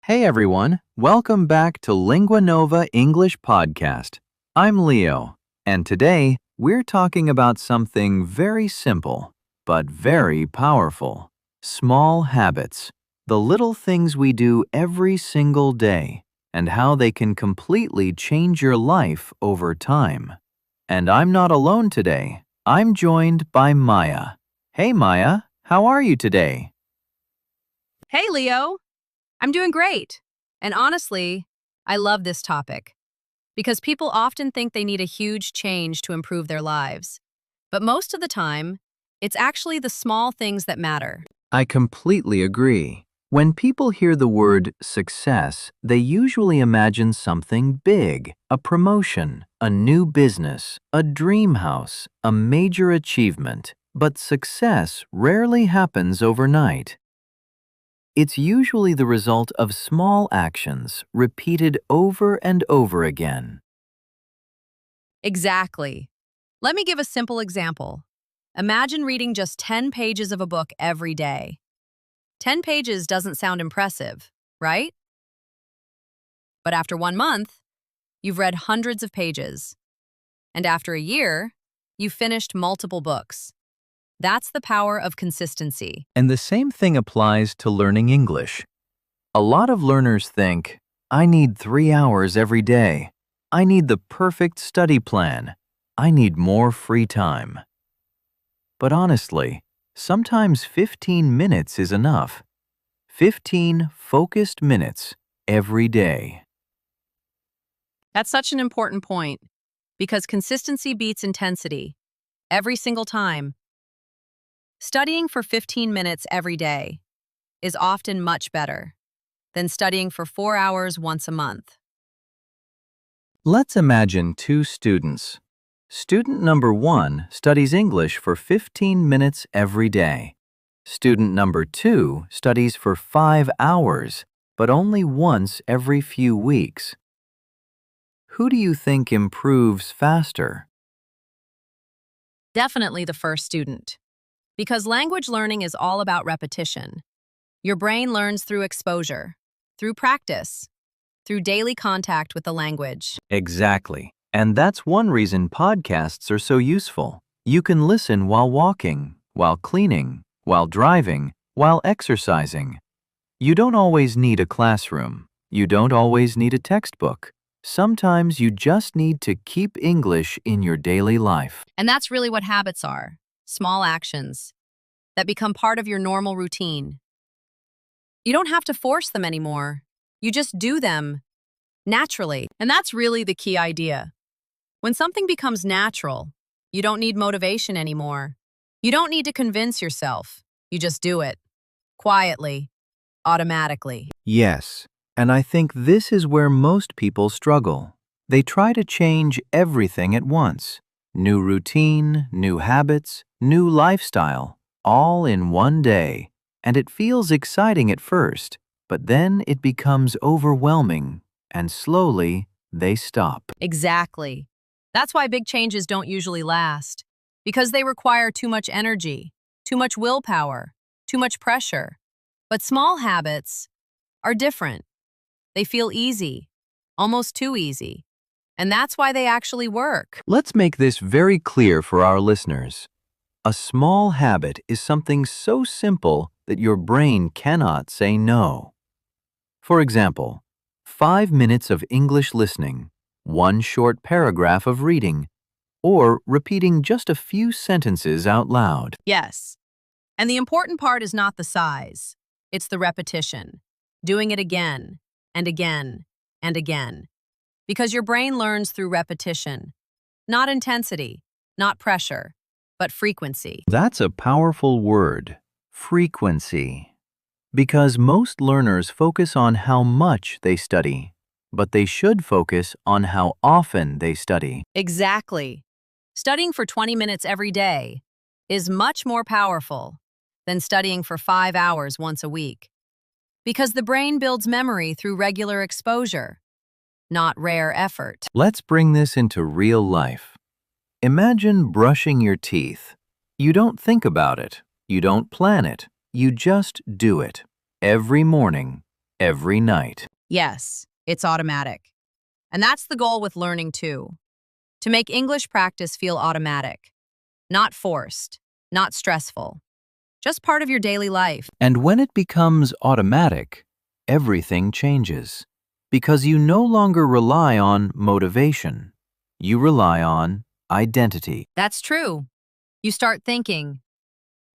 Hey everyone, welcome back to LinguaNova English Podcast. I'm Leo, and today we're talking about something very simple, but very powerful. Small habits, the little things we do every single day, and how they can completely change your life over time. And I'm not alone today. I'm joined by Maya. Hey Maya, how are you today? Hey, Leo. I'm doing great. And honestly, I love this topic because people often think they need a huge change to improve their lives. But most of the time, it's actually the small things that matter. I completely agree. When people hear the word success, they usually imagine something big, a promotion, a new business, a dream house, a major achievement. But success rarely happens overnight. It's usually the result of small actions repeated over and over again. Exactly. Let me give a simple example. Imagine reading just 10 pages of a book every day. 10 pages doesn't sound impressive, right? But after 1 month, you've read hundreds of pages. And after a year, you've finished multiple books. That's the power of consistency. And the same thing applies to learning English. A lot of learners think, I need 3 hours every day. I need the perfect study plan. I need more free time. But honestly, sometimes 15 minutes is enough. 15 focused minutes every day. That's such an important point because consistency beats intensity every single time. Studying for 15 minutes every day is often much better than studying for 4 hours once a month. Let's imagine two students. Student number 1 studies English for 15 minutes every day. Student number 2 studies for 5 hours, but only once every few weeks. Who do you think improves faster? Definitely the first student. Because language learning is all about repetition. Your brain learns through exposure, through practice, through daily contact with the language. Exactly. And that's one reason podcasts are so useful. You can listen while walking, while cleaning, while driving, while exercising. You don't always need a classroom. You don't always need a textbook. Sometimes you just need to keep English in your daily life. And that's really what habits are. Small actions that become part of your normal routine. You don't have to force them anymore. You just do them naturally. And that's really the key idea. When something becomes natural, you don't need motivation anymore. You don't need to convince yourself. You just do it. Quietly. Automatically. Yes, and I think this is where most people struggle. They try to change everything at once. New routine, new habits, new lifestyle, all in one day. And it feels exciting at first, but then it becomes overwhelming, and slowly they stop. Exactly. That's why big changes don't usually last. Because they require too much energy, too much willpower, too much pressure. But small habits are different. They feel easy, almost too easy. And that's why they actually work. Let's make this very clear for our listeners. A small habit is something so simple that your brain cannot say no. For example, 5 minutes of English listening, 1 short paragraph of reading, or repeating just a few sentences out loud. Yes. And the important part is not the size. It's the repetition. Doing it again and again and again. Because your brain learns through repetition. Not intensity, not pressure, but frequency. That's a powerful word, frequency. Because most learners focus on how much they study, but they should focus on how often they study. Exactly. Studying for 20 minutes every day is much more powerful than studying for 5 hours once a week. Because the brain builds memory through regular exposure, not rare effort. Let's bring this into real life. Imagine brushing your teeth. You don't think about it. You don't plan it. You just do it. Every morning. every night. Yes, it's automatic. And that's the goal with learning too. To make English practice feel automatic, not forced, not stressful, just part of your daily life. And when it becomes automatic, everything changes. Because you no longer rely on motivation. You rely on identity. That's true. You start thinking,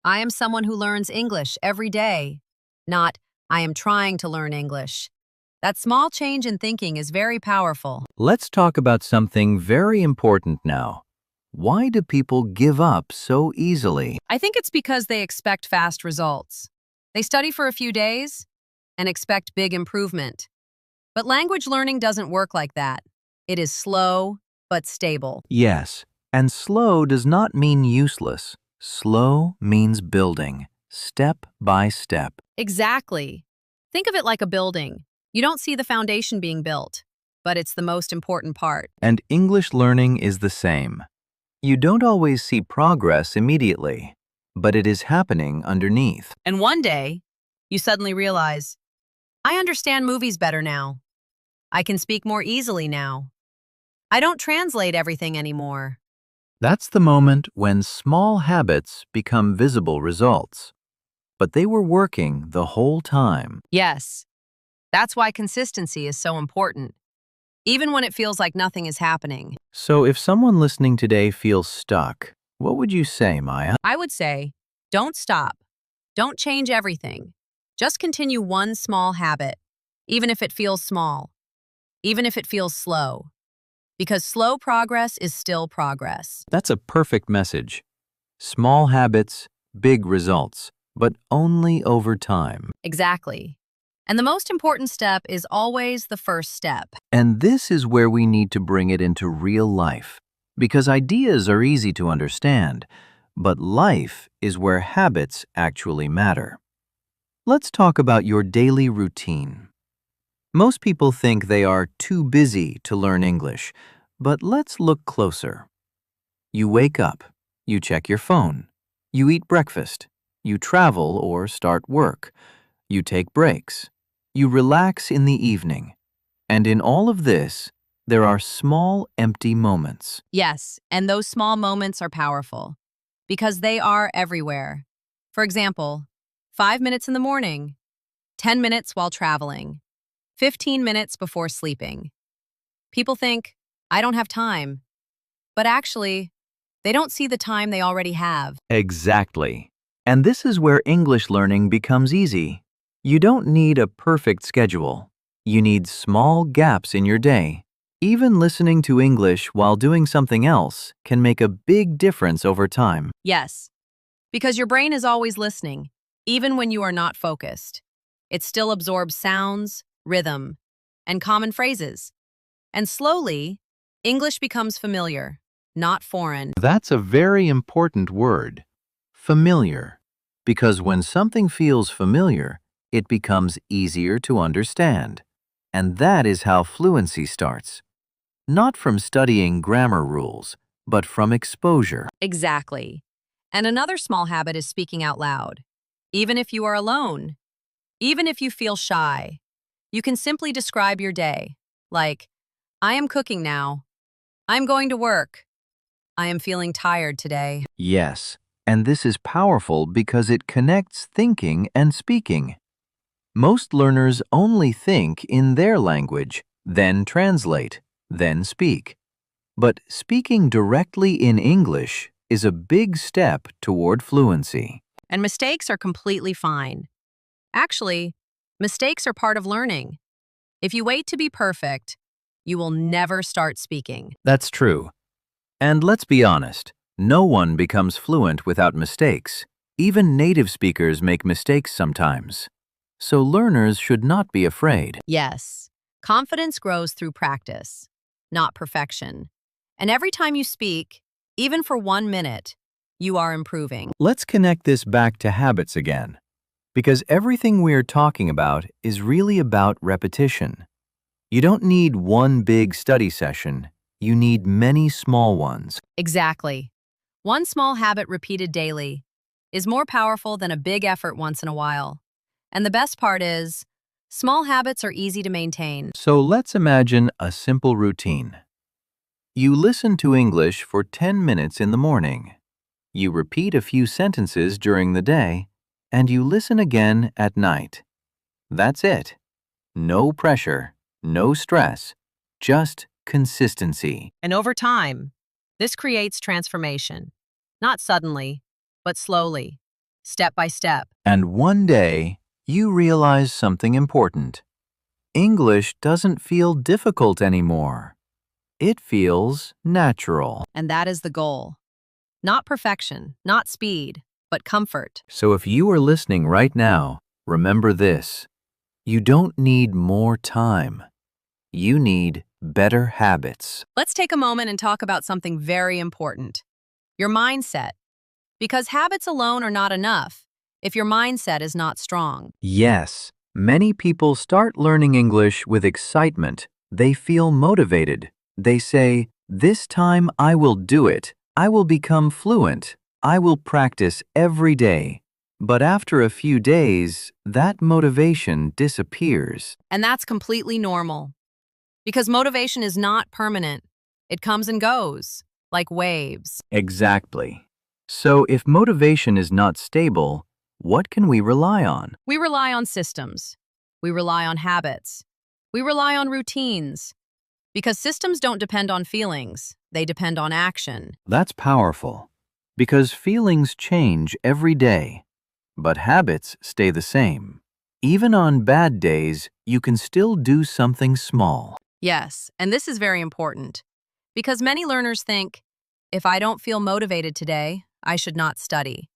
I am someone who learns English every day, not I am trying to learn English. That small change in thinking is very powerful. Let's talk about something very important now. Why do people give up so easily? I think it's because they expect fast results. They study for a few days and expect big improvement. But language learning doesn't work like that. It is slow but stable. Yes, and slow does not mean useless. Slow means building, step by step. Exactly. Think of it like a building. You don't see the foundation being built, but it's the most important part. And English learning is the same. You don't always see progress immediately, but it is happening underneath. And one day, you suddenly realize, I understand movies better now. I can speak more easily now. I don't translate everything anymore. That's the moment when small habits become visible results. But they were working the whole time. Yes, that's why consistency is so important, even when it feels like nothing is happening. So if someone listening today feels stuck, what would you say, Maya? I would say, don't stop. Don't change everything. Just continue one small habit, even if it feels small, even if it feels slow. Because slow progress is still progress. That's a perfect message. Small habits, big results, but only over time. Exactly. And the most important step is always the first step. And this is where we need to bring it into real life. Because ideas are easy to understand, but life is where habits actually matter. Let's talk about your daily routine. Most people think they are too busy to learn English, but let's look closer. You wake up, you check your phone, you eat breakfast, you travel or start work, you take breaks, you relax in the evening. And in all of this, there are small, empty moments. Yes, and those small moments are powerful because they are everywhere. For example, 5 minutes in the morning, 10 minutes while traveling, 15 minutes before sleeping. People think, I don't have time. But actually, they don't see the time they already have. Exactly. And this is where English learning becomes easy. You don't need a perfect schedule. You need small gaps in your day. Even listening to English while doing something else can make a big difference over time. Yes, because your brain is always listening, even when you are not focused. It still absorbs sounds, rhythm, and common phrases. And slowly, English becomes familiar, not foreign. That's a very important word, familiar, because when something feels familiar, it becomes easier to understand. And that is how fluency starts. Not from studying grammar rules, but from exposure. Exactly. And another small habit is speaking out loud. Even if you are alone, even if you feel shy, you can simply describe your day, like, I am cooking now. I'm going to work. I am feeling tired today. Yes, and this is powerful because it connects thinking and speaking. Most learners only think in their language, then translate, then speak. But speaking directly in English is a big step toward fluency. And mistakes are completely fine. Actually, mistakes are part of learning. If you wait to be perfect, you will never start speaking. That's true. And let's be honest, no one becomes fluent without mistakes. Even native speakers make mistakes sometimes. So learners should not be afraid. Yes, confidence grows through practice, not perfection. And every time you speak, even for 1 minute, you are improving. Let's connect this back to habits again, because everything we're talking about is really about repetition. You don't need one big study session, you need many small ones. Exactly. One small habit repeated daily is more powerful than a big effort once in a while. And the best part is, Small habits are easy to maintain. So let's imagine a simple routine. You listen to English for 10 minutes in the morning. You repeat a few sentences during the day, and you listen again at night. That's it. No pressure, no stress, just consistency. And over time, this creates transformation. Not suddenly, but slowly, step by step. And one day, you realize something important. English doesn't feel difficult anymore. It feels natural. And that is the goal. Not perfection, not speed, but comfort. So if you are listening right now, remember this. You don't need more time. You need better habits. Let's take a moment and talk about something very important. Your mindset. Because habits alone are not enough if your mindset is not strong. Yes, many people start learning English with excitement. They feel motivated. They say, "This time I will do it. I will become fluent. I will practice every day." But after a few days, that motivation disappears. And that's completely normal. Because motivation is not permanent. It comes and goes, like waves. Exactly. So if motivation is not stable, what can we rely on? We rely on systems. We rely on habits. We rely on routines. Because systems don't depend on feelings, they depend on action. That's powerful. Because feelings change every day, but habits stay the same. Even on bad days, you can still do something small. Yes, and this is very important. Because many learners think, if I don't feel motivated today, I should not study.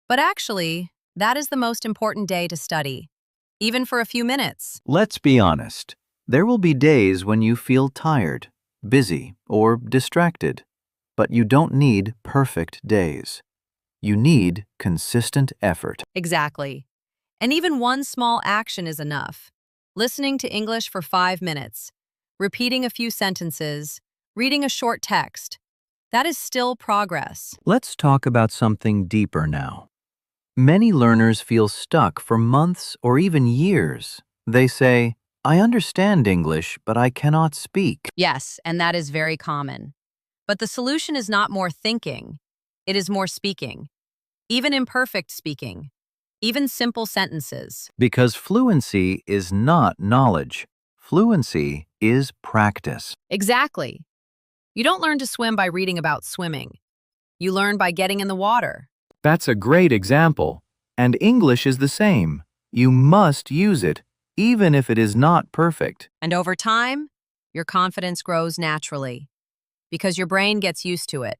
But actually, that is the most important day to study, even for a few minutes. Let's be honest. There will be days when you feel tired, busy, or distracted. But you don't need perfect days. You need consistent effort. Exactly. And even one small action is enough. Listening to English for 5 minutes, repeating a few sentences, reading a short text. That is still progress. Let's talk about something deeper now. Many learners feel stuck for months or even years. They say, "I understand English, but I cannot speak." Yes, and that is very common. But the solution is not more thinking. It is more speaking. Even imperfect speaking. Even simple sentences. Because fluency is not knowledge. Fluency is practice. Exactly. You don't learn to swim by reading about swimming. You learn by getting in the water. That's a great example. And English is the same. You must use it, even if it is not perfect. And over time, your confidence grows naturally. Because your brain gets used to it.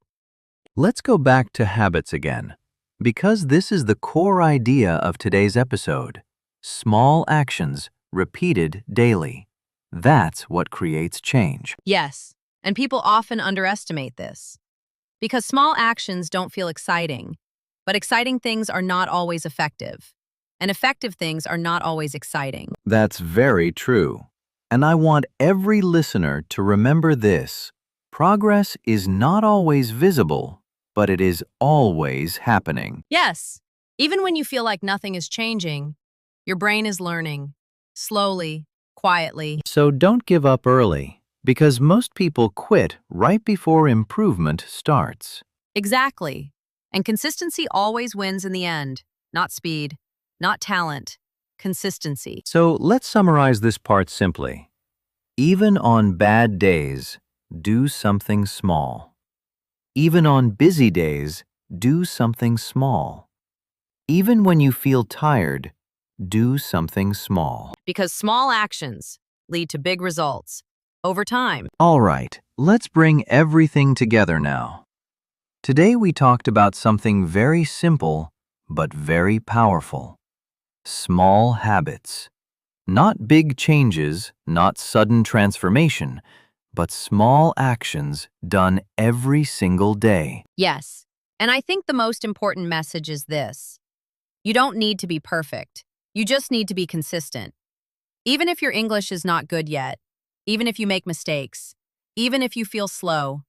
Let's go back to habits again. Because this is the core idea of today's episode. Small actions repeated daily. That's what creates change. Yes, and people often underestimate this. Because small actions don't feel exciting, but exciting things are not always effective. And effective things are not always exciting. That's very true. And I want every listener to remember this. Progress is not always visible, but it is always happening. Yes, even when you feel like nothing is changing, your brain is learning. Slowly, quietly. So don't give up early, because most people quit right before improvement starts. Exactly. And consistency always wins in the end. Not speed, not talent, consistency. So let's summarize this part simply. Even on bad days, do something small. Even on busy days, do something small. Even when you feel tired, do something small. Because small actions lead to big results over time. All right, let's bring everything together now. Today we talked about something very simple, but very powerful. Small habits. Not big changes, not sudden transformation, but small actions done every single day. Yes, and I think the most important message is this. You don't need to be perfect. You just need to be consistent. Even if your English is not good yet, even if you make mistakes, even if you feel slow,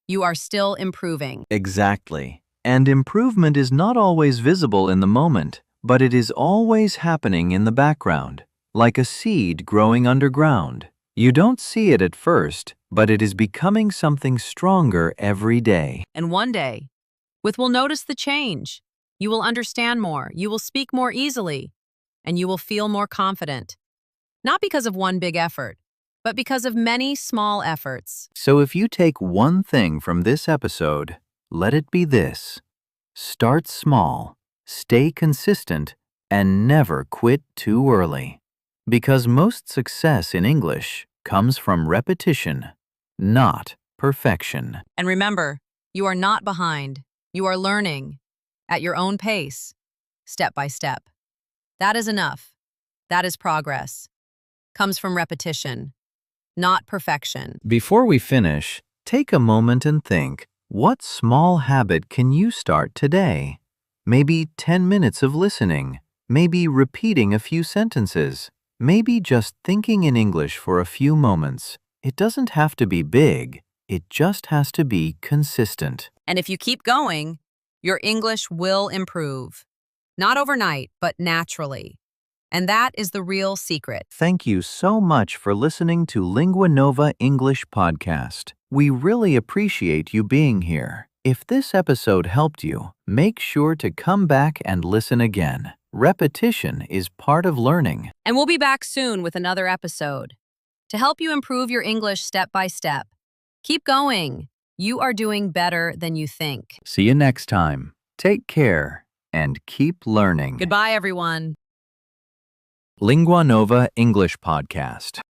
you are still improving. Exactly. And improvement is not always visible in the moment, but it is always happening in the background. like a seed growing underground. You don't see it at first, but it is becoming something stronger every day. And one day, will notice the change. You will understand more, you will speak more easily, and you will feel more confident. Not because of one big effort, but because of many small efforts. So if you take one thing from this episode, let it be this: start small, stay consistent, and never quit too early. Because most success in English comes from repetition, not perfection. And remember, you are not behind. You are learning at your own pace, step by step. That is enough. That is progress. Comes from repetition, not perfection. Before we finish, take a moment and think, what small habit can you start today? Maybe 10 minutes of listening, maybe repeating a few sentences, maybe just thinking in English for a few moments. It doesn't have to be big, it just has to be consistent. And if you keep going, your English will improve. Not overnight, but naturally. And that is the real secret. Thank you so much for listening to LinguaNova English Podcast. We really appreciate you being here. If this episode helped you, make sure to come back and listen again. Repetition is part of learning. And we'll be back soon with another episode to help you improve your English step by step. Keep going. You are doing better than you think. See you next time. Take care and keep learning. Goodbye, everyone. LinguaNova English Podcast.